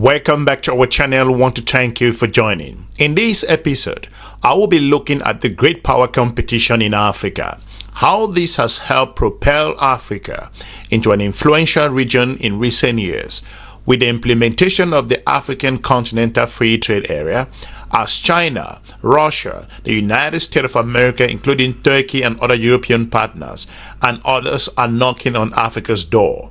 Welcome back to our channel. I want to thank you for joining. In this episode, I will be looking at the great power competition in Africa, how this has helped propel Africa into an influential region in recent years, with the implementation of the African Continental Free Trade Area, as China, Russia, the United States of America, including Turkey and other European partners, and others are knocking on Africa's door.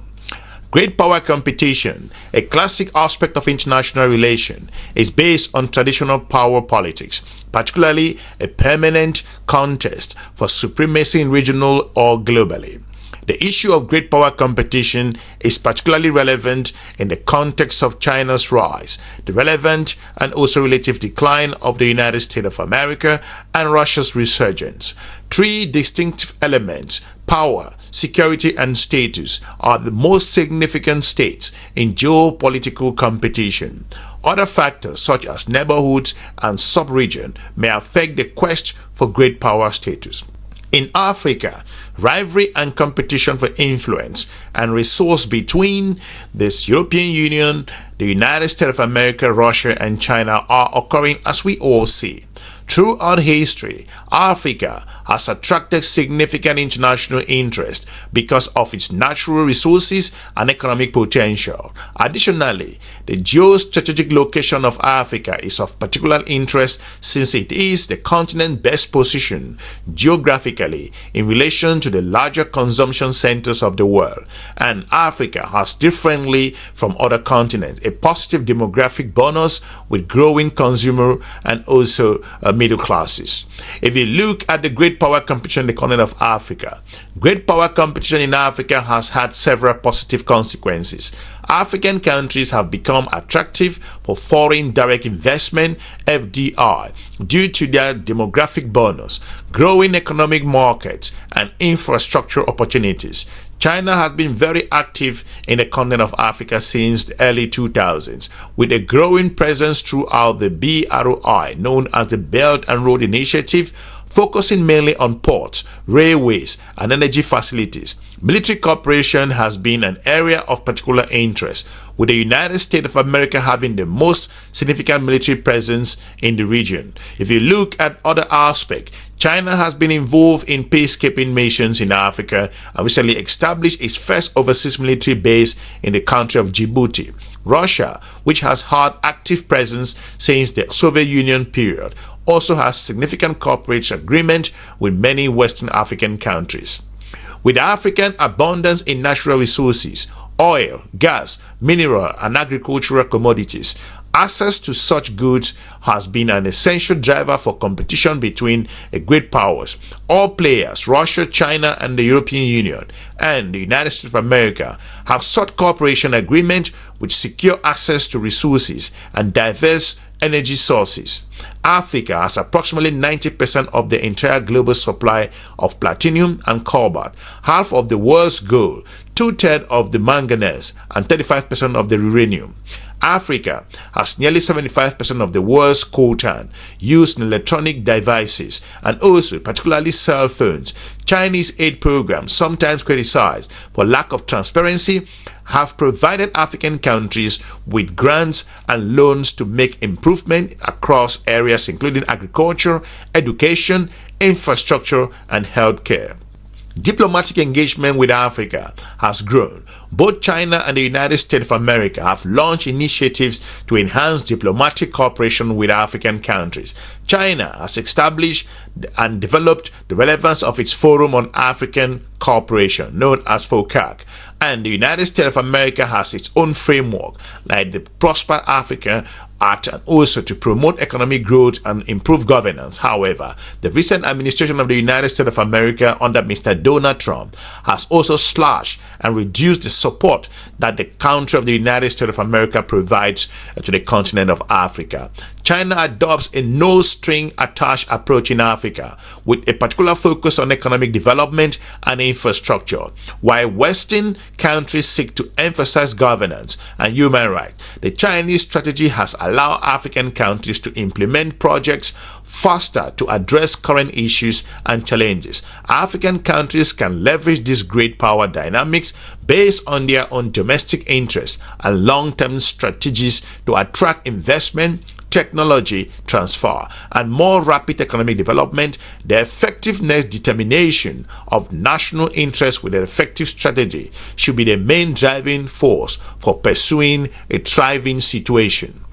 Great power competition, a classic aspect of international relations, is based on traditional power politics, particularly a permanent contest for supremacy in regional or globally. The issue of great power competition is particularly relevant in the context of China's rise, the relevant and also relative decline of the United States of America, and Russia's resurgence. Three distinctive elements, power, security, and status, are the most significant states in geopolitical competition. Other factors such as neighborhoods and sub-region may affect the quest for great power status. In Africa, rivalry and competition for influence and resource between this European Union, the United States of America, Russia, and China are occurring, as we all see. Throughout history, Africa has attracted significant international interest because of its natural resources and economic potential. Additionally, the geostrategic location of Africa is of particular interest since it is the continent best positioned geographically in relation to the larger consumption centers of the world, and Africa has, differently from other continents, a positive demographic bonus with growing consumer and also middle classes. If you look at the great power competition in the continent of Africa, great power competition in Africa has had several positive consequences. African countries have become attractive for foreign direct investment (FDI) due to their demographic bonus, growing economic markets, and infrastructure opportunities. China has been very active in the continent of Africa since the early 2000s, with a growing presence throughout the BRI, known as the Belt and Road Initiative, focusing mainly on ports, railways, and energy facilities. Military cooperation has been an area of particular interest, with the United States of America having the most significant military presence in the region. If you look at other aspects, China has been involved in peacekeeping missions in Africa and recently established its first overseas military base in the country of Djibouti. Russia, which has had active presence since the Soviet Union period, also has significant cooperation agreement with many Western African countries. With African abundance in natural resources, oil, gas, mineral, and agricultural commodities, access to such goods has been an essential driver for competition between the great powers. All players, Russia, China, and the European Union, and the United States of America, have sought cooperation agreements which secure access to resources and diverse energy sources. Africa has approximately 90% of the entire global supply of platinum and cobalt, half of the world's gold, 2/3 of the manganese, and 35% of the uranium. Africa has nearly 75% of the world's coltan used in electronic devices and also particularly cell phones. Chinese aid programs, sometimes criticized for lack of transparency, have provided African countries with grants and loans to make improvement across areas including agriculture, education, infrastructure, and healthcare. Diplomatic engagement with Africa has grown. Both China and the United States of America have launched initiatives to enhance diplomatic cooperation with African countries. China has established and developed the relevance of its Forum on African Cooperation, known as FOCAC, and the United States of America has its own framework, like the Prosper Africa Act, and also to promote economic growth and improve governance. However, the recent administration of the United States of America under Mr. Donald Trump has also slashed and reduced the support that the country of the United States of America provides to the continent of Africa. China adopts a no-string-attached approach in Africa, with a particular focus on economic development and infrastructure, while Western countries seek to emphasize governance and human rights. The Chinese strategy has allowed African countries to implement projects faster to address current issues and challenges. African countries can leverage these great power dynamics based on their own domestic interests and long-term strategies to attract investment, technology transfer, and more rapid economic development. The effectiveness determination of national interest with an effective strategy should be the main driving force for pursuing a thriving situation.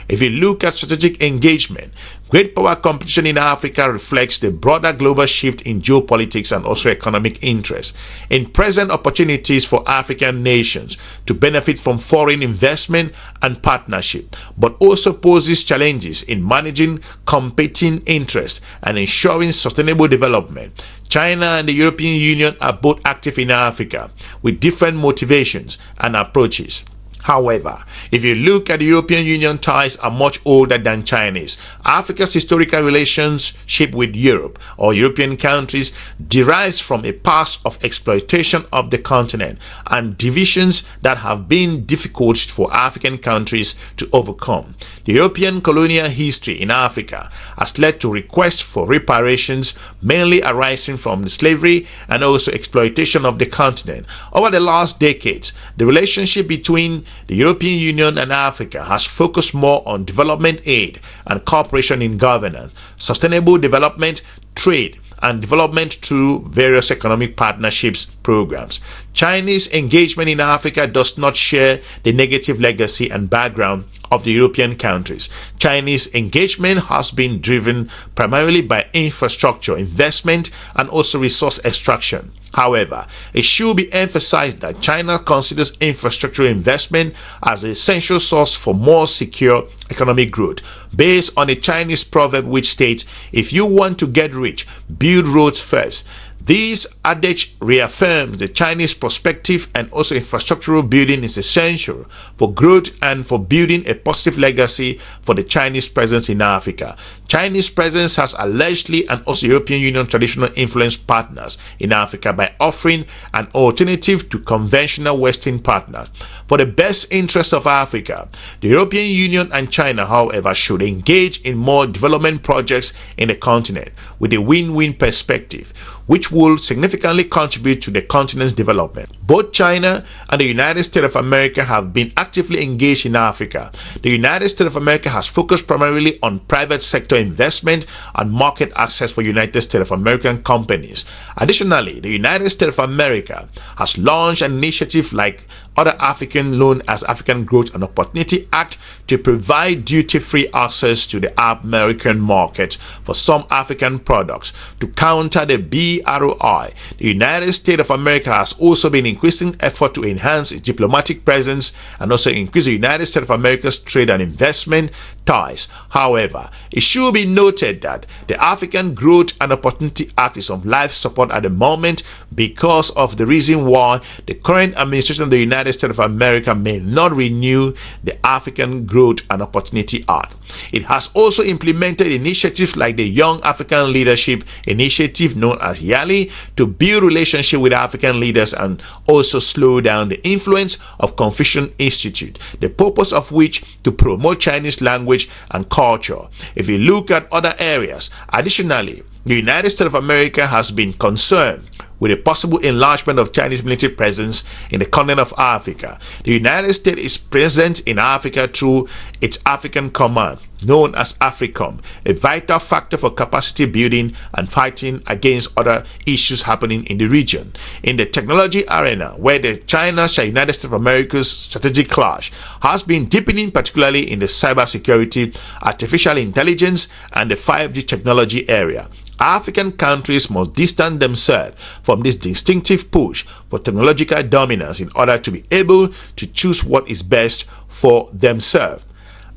If you look at strategic engagement, great power competition in Africa reflects the broader global shift in geopolitics and also economic interests. In present opportunities for African nations to benefit from foreign investment and partnership, but also poses challenges in managing competing interests and ensuring sustainable development. China and the European Union are both active in Africa with different motivations and approaches. However, if you look at the European Union, ties are much older than Chinese. Africa's historical relationship with Europe or European countries derives from a past of exploitation of the continent and divisions that have been difficult for African countries to overcome. The European colonial history in Africa has led to requests for reparations, mainly arising from the slavery and also exploitation of the continent. Over the last decades, the relationship between the European Union and Africa has focused more on development aid and cooperation in governance, sustainable development, trade, and development through various economic partnerships programs. Chinese engagement in Africa does not share the negative legacy and background of the European countries. Chinese engagement has been driven primarily by infrastructure investment and also resource extraction. However, it should be emphasized that China considers infrastructure investment as an essential source for more secure economic growth, based on a Chinese proverb which states, "If you want to get rich, build roads first." This adage reaffirms the Chinese perspective, and also infrastructural building is essential for growth and for building a positive legacy for the Chinese presence in Africa. Chinese presence has allegedly and also European Union traditional influence partners in Africa by offering an alternative to conventional Western partners. For the best interest of Africa, the European Union and China, however, should engage in more development projects in the continent with a win-win perspective, which will significantly contribute to the continent's development. Both China and the United States of America have been actively engaged in Africa. The United States of America has focused primarily on private sector investment and market access for United States of American companies. Additionally, the United States of America has launched an initiative like other African known as African Growth and Opportunity Act to provide duty-free access to the American market for some African products. To counter the BRI, the United States of America has also been increasing effort to enhance its diplomatic presence and also increase the United States of America's trade and investment ties. However, it should be noted that the African Growth and Opportunity Act is on life support at the moment because of the reason why the current administration of the United States of America may not renew the African Growth and Opportunity Act. It has also implemented initiatives like the Young African Leadership Initiative known as YALI to build relationship with African leaders and also slow down the influence of Confucius Institute, the purpose of which to promote Chinese language and culture. If you look at other areas, additionally, the United States of America has been concerned with a possible enlargement of Chinese military presence in the continent of Africa. The United States is present in Africa through its African Command, known as AFRICOM, a vital factor for capacity building and fighting against other issues happening in the region. In the technology arena, where the China-United States of America's strategic clash has been deepening, particularly in the cybersecurity, artificial intelligence, and the 5G technology area, African countries must distance themselves from this distinctive push for technological dominance in order to be able to choose what is best for themselves.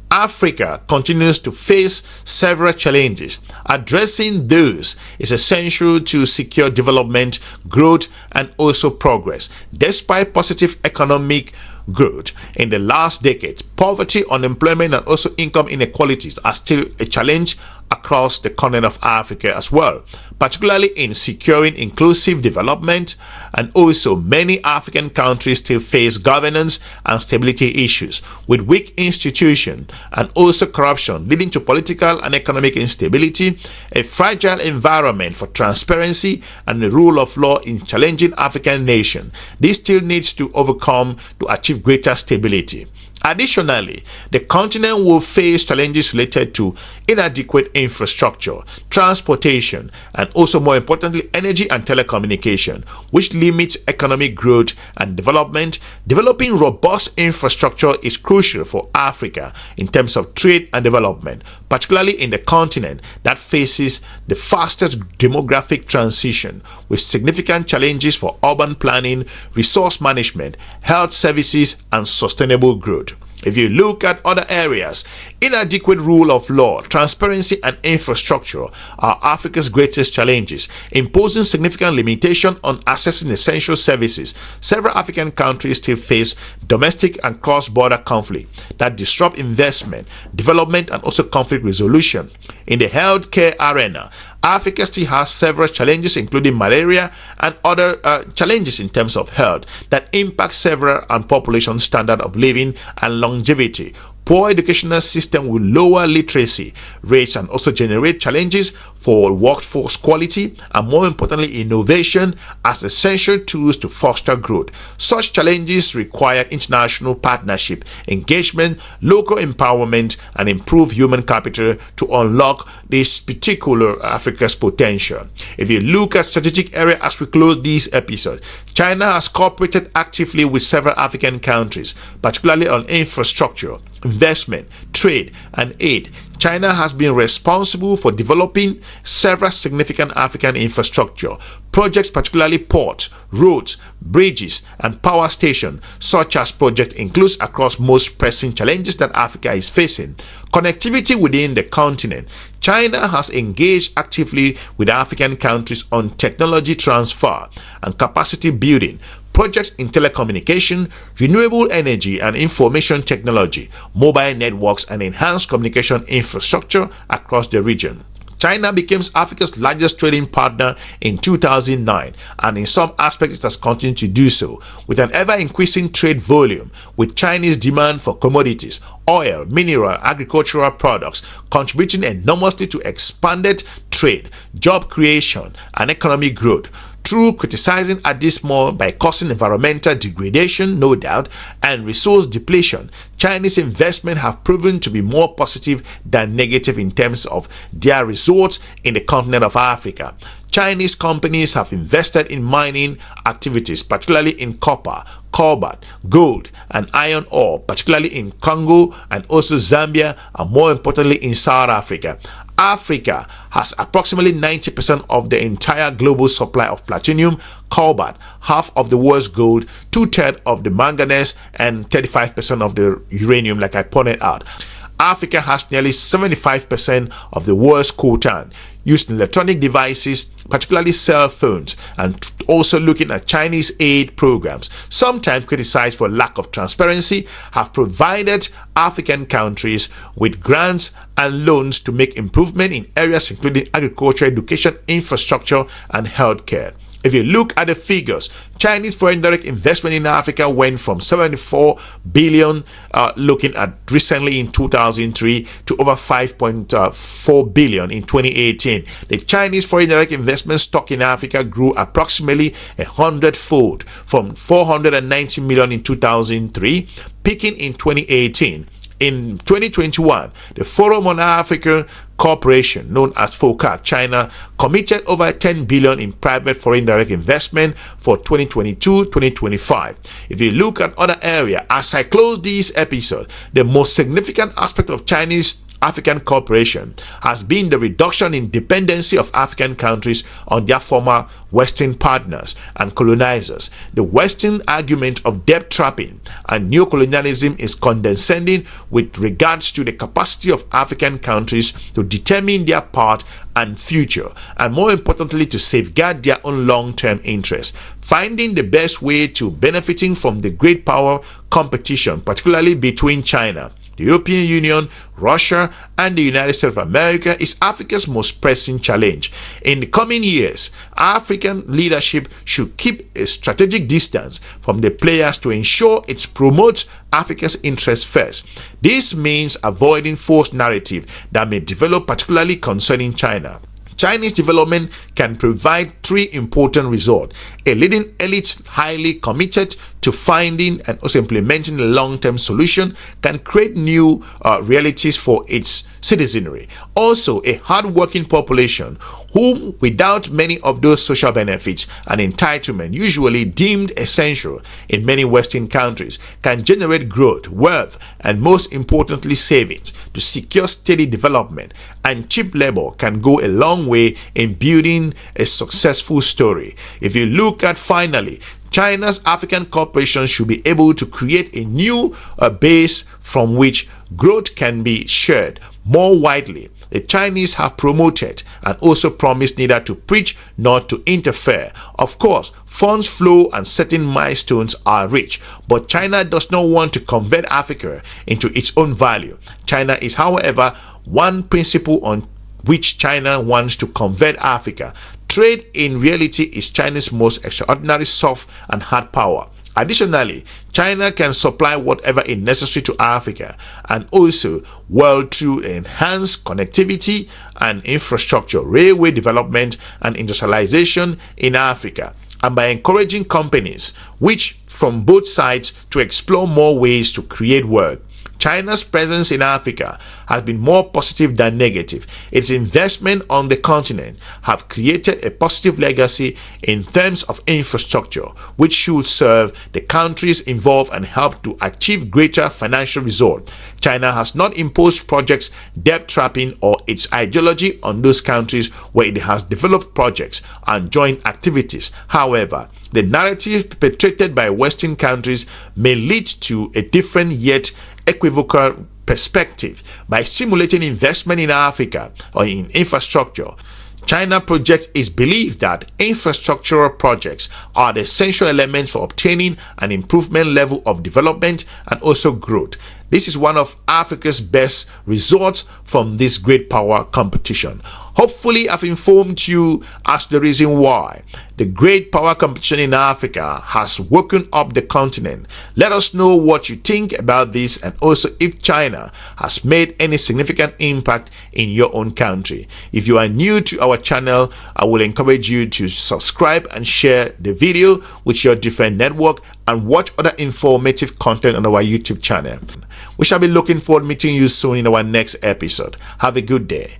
Africa continues to face several challenges. Addressing those is essential to secure development, growth, and also progress. Despite positive economic growth in the last decade, poverty, unemployment, and also income inequalities are still a challenge across the continent of Africa as well, particularly in securing inclusive development. And also many African countries still face governance and stability issues with weak institutions and also corruption, leading to political and economic instability, a fragile environment for transparency and the rule of law in challenging African nations. This still needs to overcome to achieve greater stability. Additionally, the continent will face challenges related to inadequate infrastructure, transportation, and also more importantly, energy and telecommunication, which limits economic growth and development. Developing robust infrastructure is crucial for Africa in terms of trade and development, particularly in the continent that faces the fastest demographic transition with significant challenges for urban planning, resource management, health services, and sustainable growth. If you look at other areas, inadequate rule of law, transparency, and infrastructure are Africa's greatest challenges, imposing significant limitation on accessing essential services. Several African countries still face domestic and cross-border conflict that disrupt investment, development, and also conflict resolution. In the healthcare arena, Africa still has several challenges, including malaria and other challenges in terms of health that impact several and population standard of living and longevity. Poor educational system will lower literacy rates and also generate challenges for workforce quality and, more importantly, innovation as essential tools to foster growth. Such challenges require international partnership, engagement, local empowerment, and improve human capital to unlock this particular Africa's potential. If you look at strategic area as we close this episode, China has cooperated actively with several African countries, particularly on infrastructure, investment, trade, and aid. China has been responsible for developing several significant African infrastructure projects, particularly ports, roads, bridges, and power stations. Such as project includes across most pressing challenges that Africa is facing. Connectivity within the continent. China has engaged actively with African countries on technology transfer and capacity building, projects in telecommunication, renewable energy and information technology, mobile networks, and enhanced communication infrastructure across the region. China became Africa's largest trading partner in 2009, and in some aspects it has continued to do so, with an ever-increasing trade volume, with Chinese demand for commodities, oil, mineral, agricultural products contributing enormously to expanded trade, job creation, and economic growth. Through criticizing Addis more by causing environmental degradation, no doubt, and resource depletion, Chinese investment have proven to be more positive than negative in terms of their results in the continent of Africa. Chinese companies have invested in mining activities, particularly in copper, cobalt, gold, and iron ore, particularly in Congo and also Zambia, and more importantly in South Africa. Africa has approximately 90% of the entire global supply of platinum, cobalt, half of the world's gold, 2/3 of the manganese, and 35% of the uranium, like I pointed out. Africa has nearly 75% of the world's coltan used in electronic devices, particularly cell phones, and also looking at Chinese aid programs, sometimes criticized for lack of transparency, have provided African countries with grants and loans to make improvement in areas including agriculture, education, infrastructure, and healthcare. If you look at the figures, Chinese foreign direct investment in Africa went from 74 billion looking at recently in 2003 to over 5.4 billion in 2018. The Chinese foreign direct investment stock in Africa grew approximately 100-fold from 490 million in 2003, peaking in 2018. In 2021, the Forum on Africa Cooperation, known as FOCAC China, committed over 10 billion in private foreign direct investment for 2022-2025. If you look at other areas, as I close this episode, the most significant aspect of Chinese African cooperation has been the reduction in dependency of African countries on their former Western partners and colonizers. The Western argument of debt trapping and neocolonialism is condescending with regards to the capacity of African countries to determine their path and future, and more importantly to safeguard their own long-term interests. Finding the best way to benefiting from the great power competition, particularly between China, the European Union, Russia, and the United States of America is Africa's most pressing challenge. In the coming years, African leadership should keep a strategic distance from the players to ensure it promotes Africa's interests first. This means avoiding false narrative that may develop, particularly concerning China. Chinese development can provide three important results: a leading elite highly committed to finding and also implementing a long-term solution can create new realities for its citizenry. Also, a hard-working population whom, without many of those social benefits and entitlement usually deemed essential in many Western countries, can generate growth, wealth, and most importantly savings to secure steady development. And cheap labor can go a long way in building a successful story. If you look at finally, China's African corporations should be able to create a new base from which growth can be shared more widely. The Chinese have promoted and also promised neither to preach nor to interfere. Of course, funds flow and certain milestones are reached, but China does not want to convert Africa into its own value. China is, however, one principle on which China wants to convert Africa. Trade in reality is China's most extraordinary soft and hard power. Additionally, China can supply whatever is necessary to Africa and also through enhanced connectivity and infrastructure, railway development and industrialization in Africa, and by encouraging companies which from both sides to explore more ways to create work. China's presence in Africa has been more positive than negative. Its investment on the continent have created a positive legacy in terms of infrastructure, which should serve the countries involved and help to achieve greater financial results. China has not imposed projects, debt trapping, or its ideology on those countries where it has developed projects and joint activities. However, the narrative perpetrated by Western countries may lead to a different yet equivocal perspective. By stimulating investment in Africa or in infrastructure, China projects its belief that infrastructural projects are the essential elements for obtaining an improvement level of development and also growth. This is one of Africa's best results from this great power competition. Hopefully, I've informed you as the reason why the great power competition in Africa has woken up the continent. Let us know what you think about this, and also if China has made any significant impact in your own country. If you are new to our channel, I will encourage you to subscribe and share the video with your different network and watch other informative content on our YouTube channel. We shall be looking forward to meeting you soon in our next episode. Have a good day.